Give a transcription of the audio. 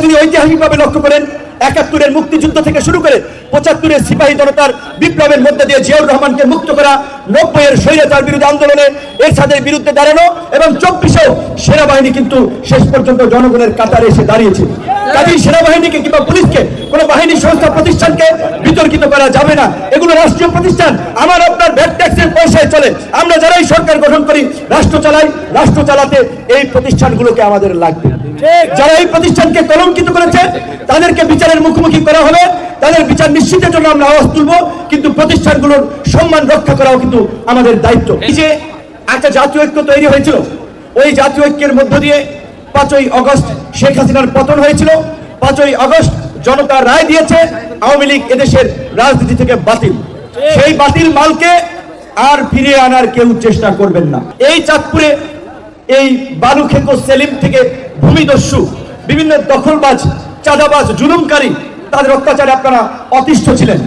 যদি ঐতিহাসিকভাবে লক্ষ্য করেন ৭১-এর মুক্তিযুদ্ধ থেকে শুরু করে ৭৫-এর সিপাহী জনতার বিপ্লবের মধ্যে দিয়ে জিয়াউর রহমানকে মুক্ত করা, ৯০-এর স্বৈরাচার বিরোধী আন্দোলনে এরশাদের বিরুদ্ধে দাঁড়ানো এবং ২৪-এও সেনাবাহিনী কিন্তু শেষ পর্যন্ত জনগণের কাতারে এসে দাঁড়িয়েছে। কাজেই সেনাবাহিনীকে কিংবা পুলিশকে কোনো বাহিনী সংস্থা প্রতিষ্ঠানকে বিতর্কিত করা যাবে না। এগুলো রাষ্ট্রীয় প্রতিষ্ঠান, আমার আপনার ভ্যাট ট্যাক্সের পয়সায় চলে। আমরা যারাই সরকার গঠন করি, রাষ্ট্র চালাই, রাষ্ট্র চালাতে এই প্রতিষ্ঠানগুলোকে আমাদের লাগবে। যারা এই প্রতিষ্ঠানকে কলঙ্কিত করেছে তাদেরকে বিচারের মুখোমুখি করা হবে, তাদের বিচার নিশ্চিতের জন্য আমরা আওয়াজ তুলব, কিন্তু প্রতিষ্ঠানগুলোর সম্মান রক্ষা করাও কিন্তু আমাদের দায়িত্ব। এই যে একটা জাতীয় ঐক্য তৈরি হয়েছিল, ওই জাতীয় ঐক্যের মধ্য দিয়ে ৫ই আগস্ট শেখ হাসিনার পতন হয়েছিল। ৫ই আগস্ট জনতা রায় দিয়েছে আওয়ামী লীগ এদেশের রাজনীতি থেকে বাতিল। সেই বাতিল মালকে আর ফিরিয়ে আনার কেউ চেষ্টা করবেন না। এই চাঁদপুরে এই বালুখেকো সেলিম থেকে ভূমিদস্যু, বিভিন্ন দখলবাজ, চাঁদাবাজ, জুলুমকারী, তাদের অত্যাচারে আপনারা অতিষ্ঠ ছিলেন।